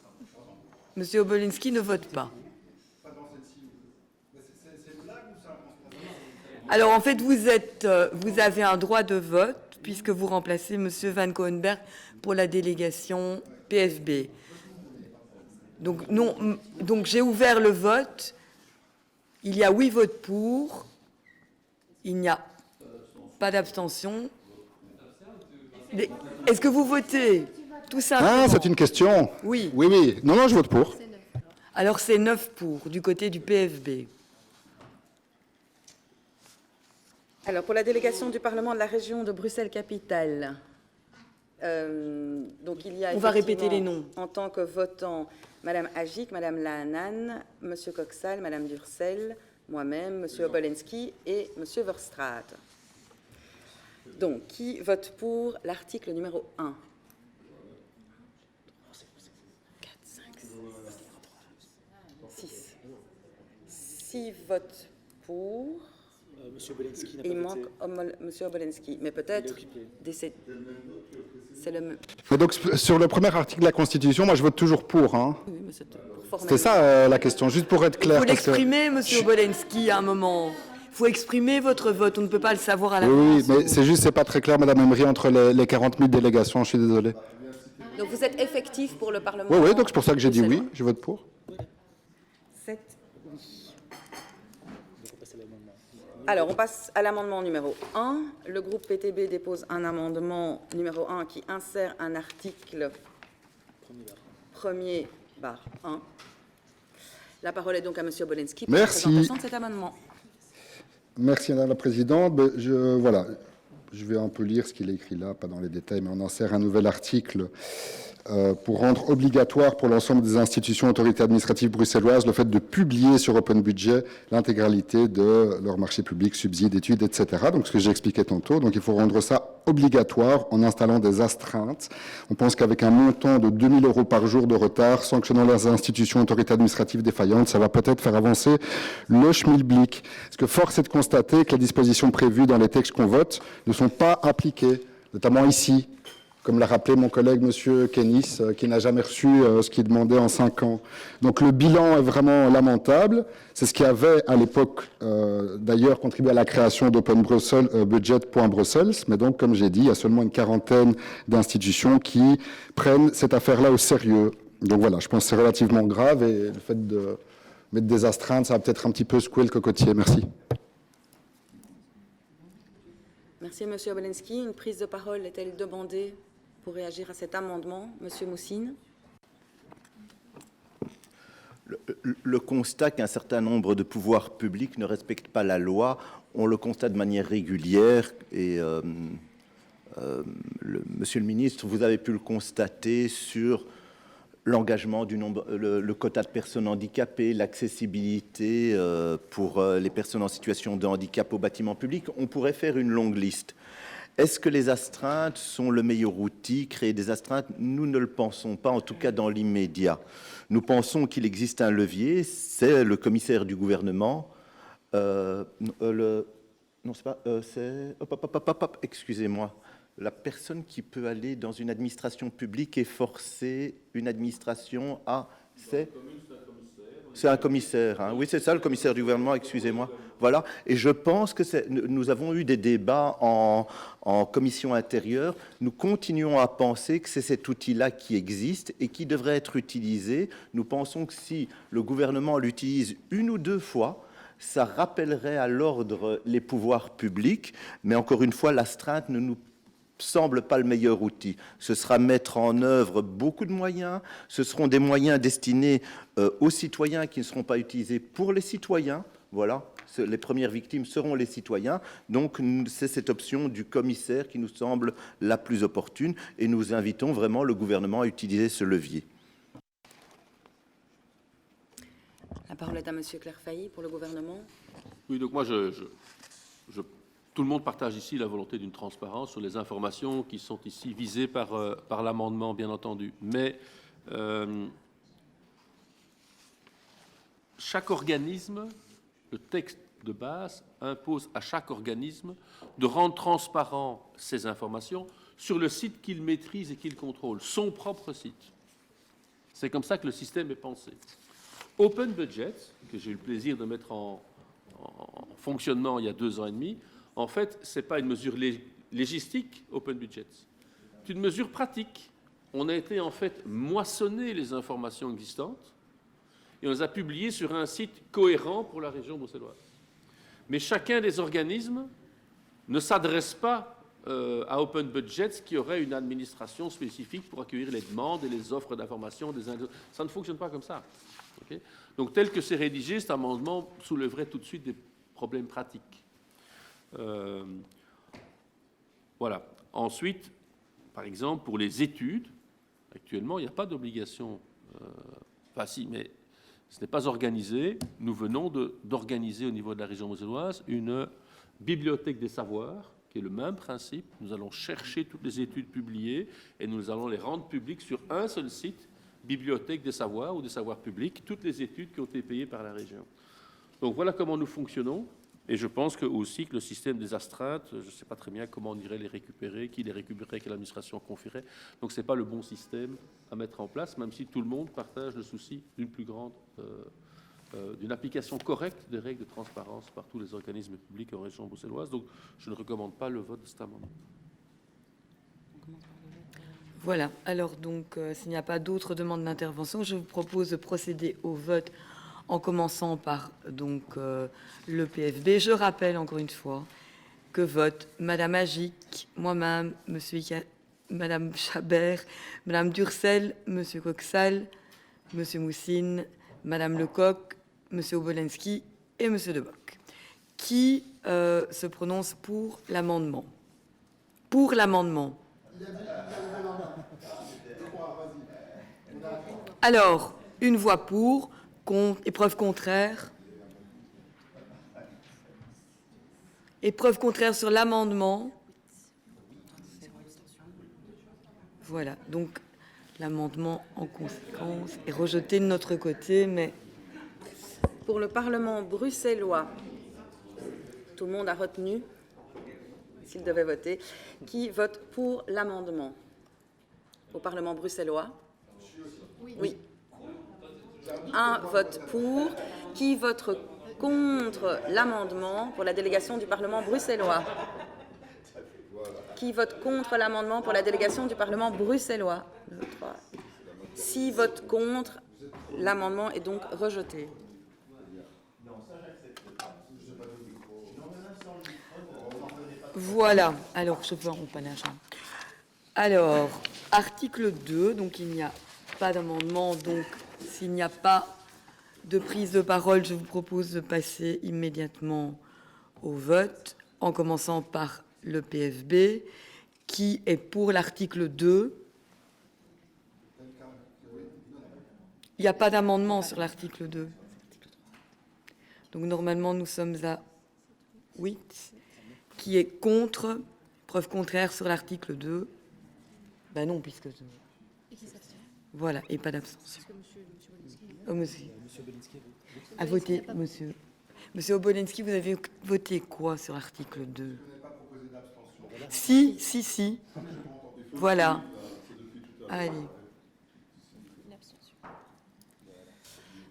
Monsieur Obolensky ne vote pas. Alors, en fait, vous avez un droit de vote puisque vous remplacez Monsieur Van Coenberg pour la délégation PFB. Donc j'ai ouvert le vote. Il y a 8 votes pour. Il n'y a pas d'abstention. Est-ce que vous votez? Tout simplement. Ah, c'est une question. Oui. Oui. Non, je vote pour. Alors, c'est 9 pour, du côté du PFB. Alors, pour la délégation du Parlement de la région de Bruxelles-Capitale, donc il y a... On va répéter les noms. En tant que votants, Madame Agic, Madame Lahanan, Monsieur Coxal, Madame Durcel, moi-même, Monsieur Obolensky et Monsieur Verstraat. Donc, qui vote pour l'article numéro 1? 4, 5, 6. 6 votent pour. Monsieur Obolensky n'a Il pas manque Monsieur Obolensky, mais peut-être c'est le même. Mais donc, sur le premier article de la Constitution, moi, je vote toujours pour. Hein. Oui, mais C'était ça la question, juste pour être clair. Il faut l'exprimer, Monsieur Obolensky, à un moment. Il faut exprimer votre vote, on ne peut pas le savoir à l'avance. Oui, mais c'est juste, c'est pas très clair, Madame Emery, entre les 40 000 délégations, je suis désolé. Donc vous êtes effectif pour le Parlement? Oui, donc c'est pour ça que j'ai dit oui, je vote pour. 7, oui. Alors, on passe à l'amendement numéro 1. Le groupe PTB dépose un amendement numéro 1 qui insère un article 1er bar 1. La parole est donc à Monsieur Obolensky pour la présentation de cet amendement. Merci Madame la Présidente. Voilà, je vais un peu lire ce qu'il est écrit là, pas dans les détails, mais on insère un nouvel article pour rendre obligatoire pour l'ensemble des institutions autorités administratives bruxelloises le fait de publier sur Open Budget l'intégralité de leurs marchés publics, subsides, études, etc. Donc, ce que j'ai expliqué tantôt. Donc, il faut rendre ça obligatoire en installant des astreintes. On pense qu'avec un montant de 2 000 € par jour de retard, sanctionnant les institutions autorités administratives défaillantes, ça va peut-être faire avancer le schmilblick. Parce que force est de constater que les dispositions prévues dans les textes qu'on vote ne sont pas appliquées, notamment ici, comme l'a rappelé mon collègue M. Kennis, qui n'a jamais reçu ce qu'il demandait en 5 ans. Donc le bilan est vraiment lamentable. C'est ce qui avait à l'époque d'ailleurs contribué à la création d'OpenBudget.Brussels. Mais donc, comme j'ai dit, il y a seulement une quarantaine d'institutions qui prennent cette affaire-là au sérieux. Donc voilà, je pense que c'est relativement grave et le fait de mettre des astreintes, ça va peut-être un petit peu secouer le cocotier. Merci. Merci, M. Obolensky. Une prise de parole est-elle demandée pour réagir à cet amendement? M. Moussine. Le constat qu'un certain nombre de pouvoirs publics ne respectent pas la loi, on le constate de manière régulière et Monsieur le ministre, vous avez pu le constater sur l'engagement du nombre, le quota de personnes handicapées, l'accessibilité pour les personnes en situation de handicap aux bâtiments publics. On pourrait faire une longue liste. Est-ce que les astreintes sont le meilleur outil? Créer des astreintes, nous ne le pensons pas, en tout cas dans l'immédiat. Nous pensons qu'il existe un levier, c'est le commissaire du gouvernement. Excusez-moi. La personne qui peut aller dans une administration publique et forcer une administration à... C'est un commissaire. Hein. Oui, c'est ça, le commissaire du gouvernement, excusez-moi. Voilà. Et je pense que nous avons eu des débats en commission intérieure. Nous continuons à penser que c'est cet outil-là qui existe et qui devrait être utilisé. Nous pensons que si le gouvernement l'utilise 1 ou 2 fois, ça rappellerait à l'ordre les pouvoirs publics. Mais encore une fois, l'astreinte ne nous semble pas le meilleur outil. Ce sera mettre en œuvre beaucoup de moyens. Ce seront des moyens destinés aux citoyens qui ne seront pas utilisés pour les citoyens. Voilà, les premières victimes seront les citoyens. Donc, c'est cette option du commissaire qui nous semble la plus opportune et nous invitons vraiment le gouvernement à utiliser ce levier. La parole est à M. Clerfailly pour le gouvernement. Oui, donc moi, tout le monde partage ici la volonté d'une transparence sur les informations qui sont ici visées par l'amendement, bien entendu. Mais chaque organisme, le texte de base impose à chaque organisme de rendre transparent ces informations sur le site qu'il maîtrise et qu'il contrôle, son propre site. C'est comme ça que le système est pensé. Open Budget, que j'ai eu le plaisir de mettre en fonctionnement il y a 2 ans et demi, en fait, ce n'est pas une mesure légistique, Open Budget. C'est une mesure pratique. On a été en fait moissonner les informations existantes et on les a publiées sur un site cohérent pour la région bruxelloise. Mais chacun des organismes ne s'adresse pas à Open Budget qui aurait une administration spécifique pour accueillir les demandes et les offres d'information. Ça ne fonctionne pas comme ça. Okay? Donc, tel que c'est rédigé, cet amendement soulèverait tout de suite des problèmes pratiques. Voilà. Ensuite, par exemple, pour les études, actuellement, il n'y a pas d'obligation. Enfin, si, mais ce n'est pas organisé. Nous venons d'organiser au niveau de la région bruxelloise une bibliothèque des savoirs, qui est le même principe. Nous allons chercher toutes les études publiées et nous allons les rendre publiques sur un seul site, bibliothèque des savoirs ou des savoirs publics, toutes les études qui ont été payées par la région. Donc voilà comment nous fonctionnons. Et je pense aussi que le système des astreintes, je ne sais pas très bien comment on irait les récupérer, qui les récupérerait, quelle administration confierait. Donc ce n'est pas le bon système à mettre en place, même si tout le monde partage le souci d'une plus grande, d'une application correcte des règles de transparence par tous les organismes publics en région bruxelloise. Donc je ne recommande pas le vote de cet amendement. Voilà. Alors donc, s'il n'y a pas d'autres demandes d'intervention, je vous propose de procéder au vote en commençant par donc, le PFB. Je rappelle encore une fois que votent Madame Agic, moi-même, Madame Chabert, Madame Durcel, Monsieur Coxal, Monsieur Moussine, Madame Lecoq, Monsieur Obolensky et Monsieur Debock. Qui se prononce pour l'amendement? Pour l'amendement. Alors, une voix pour, épreuve contraire. Épreuve contraire sur l'amendement. Voilà, donc l'amendement en conséquence est rejeté de notre côté, mais... Pour le Parlement bruxellois, tout le monde a retenu, s'il devait voter, qui vote pour l'amendement? Au Parlement bruxellois? Oui. Un vote pour. Qui vote contre l'amendement pour la délégation du Parlement bruxellois? Qui vote contre l'amendement pour la délégation du Parlement bruxellois? 2, 3. 6 votes contre. L'amendement est donc rejeté. Voilà. Alors, je peux en panache. Alors, article 2, donc il n'y a pas d'amendement, donc s'il n'y a pas de prise de parole, je vous propose de passer immédiatement au vote, en commençant par le PFB, qui est pour l'article 2. Il n'y a pas d'amendement sur l'article 2. Donc normalement, nous sommes à 8. Qui est contre, preuve contraire sur l'article 2. Ben non, puisque... Voilà, et pas d'abstention. Oh, monsieur a voté, monsieur. Monsieur Obolensky, vous avez voté quoi sur l'article 2? Si. Voilà. Allez.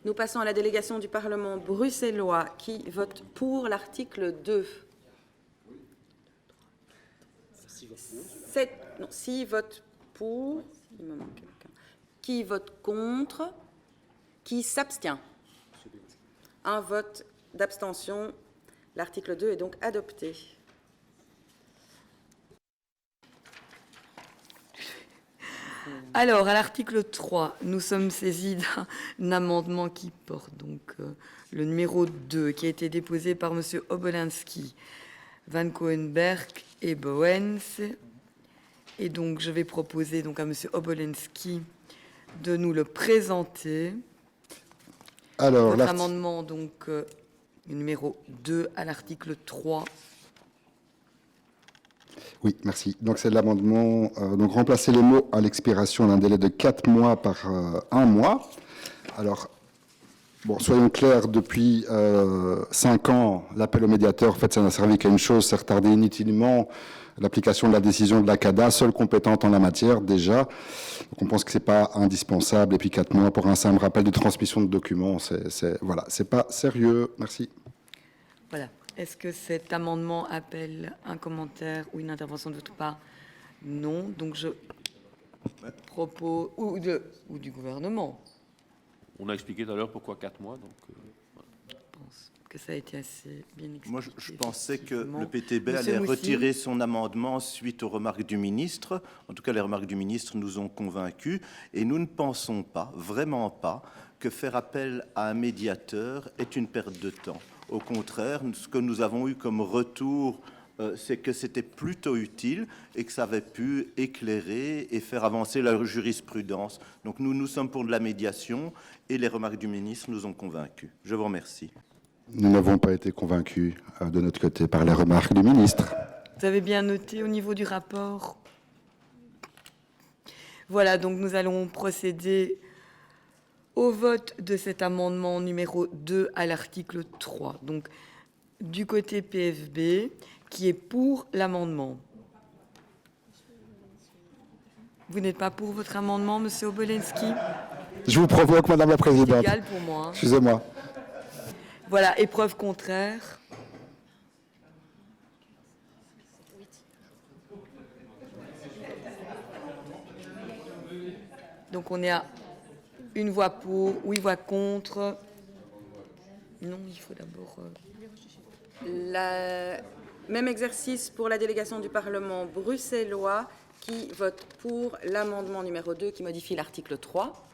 Nous passons à la délégation du Parlement bruxellois qui vote pour l'article 2. 6 votes pour. Il me manque quelqu'un. Qui vote contre? Qui s'abstient? Un vote d'abstention. L'article 2 est donc adopté. Alors, à l'article 3, nous sommes saisis d'un amendement qui porte donc le numéro 2, qui a été déposé par M. Obolensky, Van Coenberg et Bowens. Et donc, je vais proposer donc à M. Obolensky de nous le présenter. Alors, votre amendement, donc, numéro 2 à l'article 3. Oui, merci. Donc, c'est l'amendement. Donc, remplacer les mots à l'expiration d'un délai de 4 mois par 1 mois. Alors, bon, soyons clairs, depuis 5 ans, l'appel au médiateur, en fait, ça n'a servi qu'à une chose, c'est retarder inutilement l'application de la décision de la CADA, seule compétente en la matière, déjà. Donc, on pense que ce n'est pas indispensable. Et puis, 4 mois pour un simple rappel de transmission de documents, voilà, c'est pas sérieux. Merci. Voilà. Est-ce que cet amendement appelle un commentaire ou une intervention de votre part? Non. Donc, je propose... Ou du gouvernement. On a expliqué tout à l'heure pourquoi 4 mois. Donc, voilà. Je pense que ça a été assez bien expliqué. Moi, je pensais que le PTB allait retirer son amendement suite aux remarques du ministre. En tout cas, les remarques du ministre nous ont convaincus. Et nous ne pensons pas, vraiment pas, que faire appel à un médiateur est une perte de temps. Au contraire, ce que nous avons eu comme retour, c'est que c'était plutôt utile et que ça avait pu éclairer et faire avancer la jurisprudence. Donc nous sommes pour de la médiation et les remarques du ministre nous ont convaincus. Je vous remercie. Nous n'avons pas été convaincus de notre côté par les remarques du ministre. Vous avez bien noté au niveau du rapport. Voilà, donc nous allons procéder au vote de cet amendement numéro 2 à l'article 3. Donc, du côté PFB, qui est pour l'amendement. Vous n'êtes pas pour votre amendement, Monsieur Obolensky? Je vous provoque, Madame la Présidente. C'est égal pour moi. Excusez-moi. Voilà, épreuve contraire. Donc, on est à une voix pour, 8 voix contre. Non, il faut d'abord... Même exercice pour la délégation du Parlement bruxellois qui vote pour l'amendement numéro 2 qui modifie l'article 3.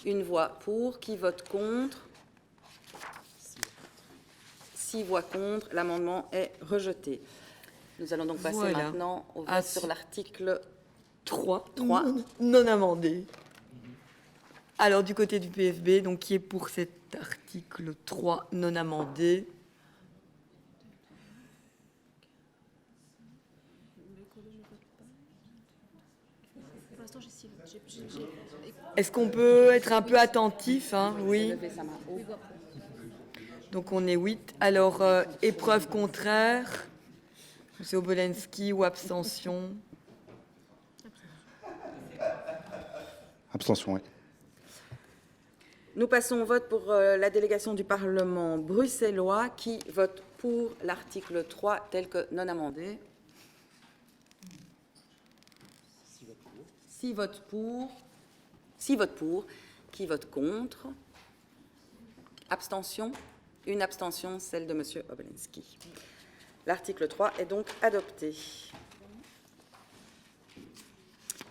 Une voix pour. Qui vote contre? 6 voix contre. L'amendement est rejeté. Nous allons donc passer Voilà. maintenant au vote Ah, sur si. l'article 3. 3. Non amendé. Alors, du côté du PFB, donc, qui est pour cet article 3 non amendé? Pour l'instant, j'ai 6 votes. Est-ce qu'on peut être un peu attentif, hein? Oui. Levez sa main haut. Donc, on est 8. Alors, épreuve contraire, M. Obolensky, ou abstention? Abstention, oui. Nous passons au vote pour la délégation du Parlement bruxellois qui vote pour l'article 3 tel que non amendé. 6 votes pour. 6 votes pour. Qui vote contre? Abstention. Une abstention, celle de M. Obolensky. L'article 3 est donc adopté.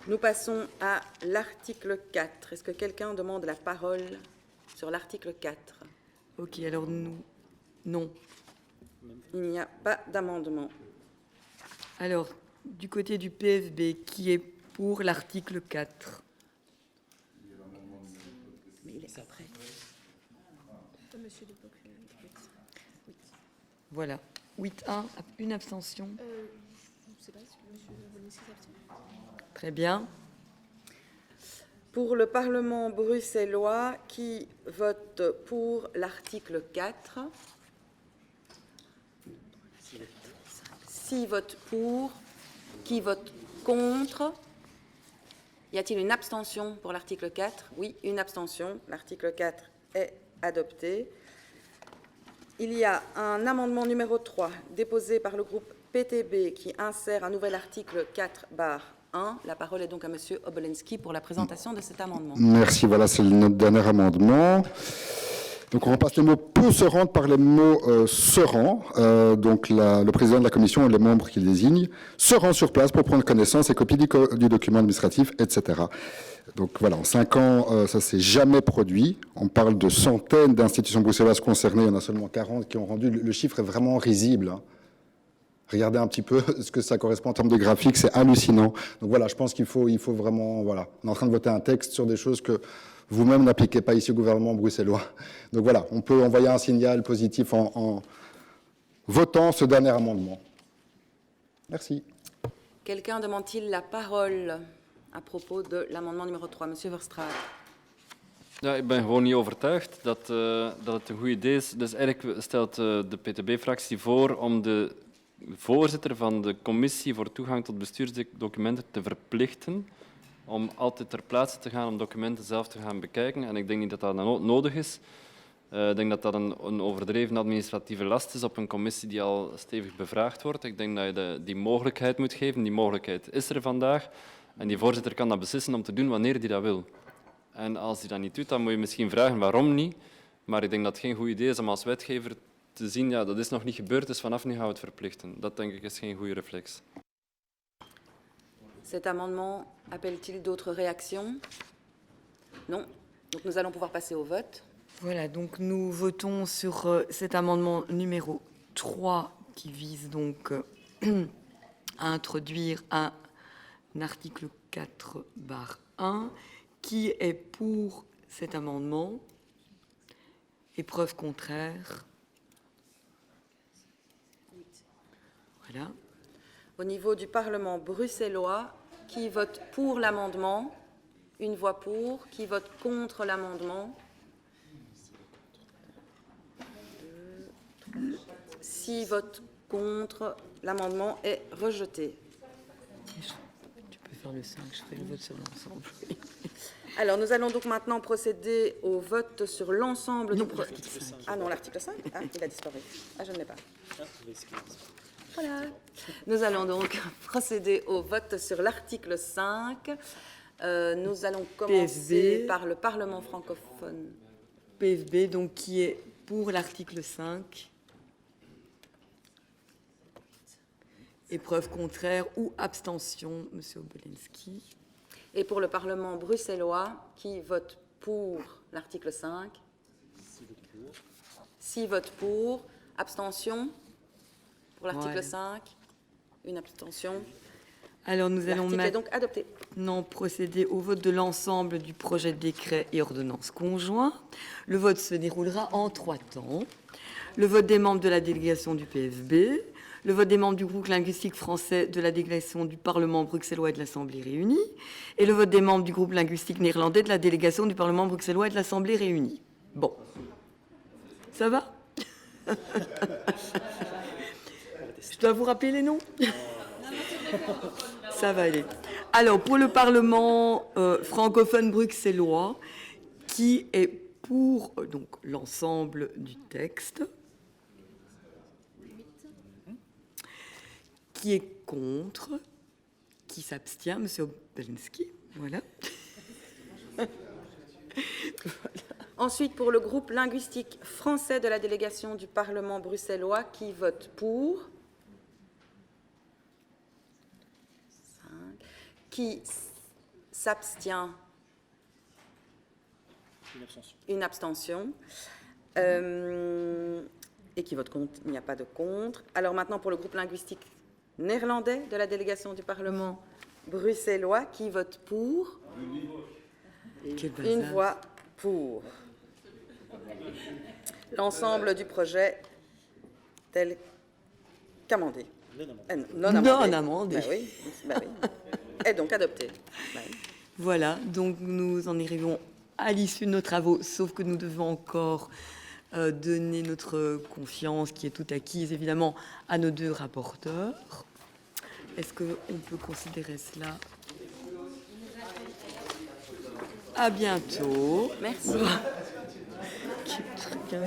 Nous passons à l'article 4. Est-ce que quelqu'un demande la parole sur l'article 4? Ok, alors nous, non. Il n'y a pas d'amendement. Alors, du côté du PFB, qui est pour l'article 4? Mais il est après. Monsieur Lepoc, Voilà. 8-1, une abstention. je ne sais pas si monsieur Bolinski s'abstient. Très bien. Pour le Parlement bruxellois, qui vote pour l'article 4? 6 votes pour. Qui vote contre? Y a-t-il une abstention pour l'article 4? Oui, une abstention. L'article 4 est adopté. Il y a un amendement numéro 3 déposé par le groupe PTB qui insère un nouvel article 4/1. La parole est donc à Monsieur Obolensky pour la présentation de cet amendement. Merci, voilà, c'est notre dernier amendement. Donc on remplace les mots « peut se rendre » par les mots « se rend ». Donc le président de la commission et les membres qu'il désigne se rend sur place pour prendre connaissance et copie du document administratif, etc. Donc voilà, en 5 ans, ça s'est jamais produit. On parle de centaines d'institutions bruxelloises concernées, il y en a seulement 40 qui ont rendu. Le chiffre est vraiment risible, hein. Regardez un petit peu ce que ça correspond en termes de graphique, c'est hallucinant. Donc voilà, je pense qu'il faut vraiment... Voilà, on est en train de voter un texte sur des choses que vous-même n'appliquez pas ici au gouvernement bruxellois. Donc voilà, on peut envoyer un signal positif en votant ce dernier amendement. Merci. Quelqu'un demande-t-il la parole à propos de l'amendement numéro 3? Monsieur Verstraat. Ja, ik ben gewoon niet overtuigd dat het een goed idee is. Dus eigenlijk stelt de PTB-fractie voor om de voorzitter van de commissie voor toegang tot bestuursdocumenten te verplichten om altijd ter plaatse te gaan om documenten zelf te gaan bekijken. En ik denk niet dat dat nodig is. Ik denk dat dat een overdreven administratieve last is op een commissie die al stevig bevraagd wordt. Ik denk dat je die mogelijkheid moet geven. Die mogelijkheid is er vandaag. En die voorzitter kan dat beslissen om te doen wanneer hij dat wil. En als hij dat niet doet, dan moet je misschien vragen waarom niet. Maar ik denk dat het geen goed idee is om als wetgever te zien, ja, dat is nog niet gebeurd, dus vanaf nu gaan we het verplichten. Dat denk ik is geen goede reflex. Cet amendement appelle-t-il d'autres réactions? Non. Donc nous allons pouvoir passer au vote. Voilà, donc nous votons sur cet amendement numéro 3 qui vise donc à introduire un article 4/1. Qui est pour cet amendement? Épreuve contraire. Voilà. Au niveau du Parlement bruxellois, qui vote pour l'amendement? Une voix pour. Qui vote contre l'amendement? 6 votes contre. L'amendement est rejeté. Tu peux faire le 5, je ferai le vote sur l'ensemble. Alors, nous allons donc maintenant procéder au vote sur l'ensemble du projet. Ah non, l'article 5 ah, il a disparu. Ah, je ne l'ai pas. Voilà. Nous allons donc procéder au vote sur l'article 5. Nous allons commencer PFB. par le Parlement francophone. PFB, donc qui est pour l'article 5? Épreuve contraire ou abstention, Monsieur Obolensky. Et pour le Parlement bruxellois, qui vote pour l'article 5? 6 votes pour. Abstention pour l'article Voilà. 5. Une abstention. Alors, nous allons L'article est maintenant donc adopté. procéder au vote de l'ensemble du projet de décret et ordonnance conjoint. Le vote se déroulera en 3 temps. Le vote des membres de la délégation du PFB, le vote des membres du groupe linguistique français de la délégation du Parlement bruxellois et de l'Assemblée réunie, et le vote des membres du groupe linguistique néerlandais de la délégation du Parlement bruxellois et de l'Assemblée réunie. Bon. Ça va? Je dois vous rappeler les noms? Ça va aller. Alors, pour le Parlement francophone bruxellois, qui est pour donc l'ensemble du texte? Qui est contre? Qui s'abstient? Monsieur Obelinski, voilà. Ensuite, pour le groupe linguistique français de la délégation du Parlement bruxellois, qui vote pour? 5. Qui s'abstient? Une abstention. Et qui vote contre? Il n'y a pas de contre. Alors maintenant, pour le groupe linguistique néerlandais de la délégation du Parlement bruxellois, qui vote pour? Une voix pour. L'ensemble du projet tel qu'amendé. Non amendé. Bah oui, bah oui. Est donc adopté. Bah oui. Voilà, donc nous en arrivons à l'issue de nos travaux, sauf que nous devons encore donner notre confiance, qui est toute acquise évidemment, à nos 2 rapporteurs. Est-ce qu'on peut considérer cela? À bientôt. Merci. Quel truc, hein.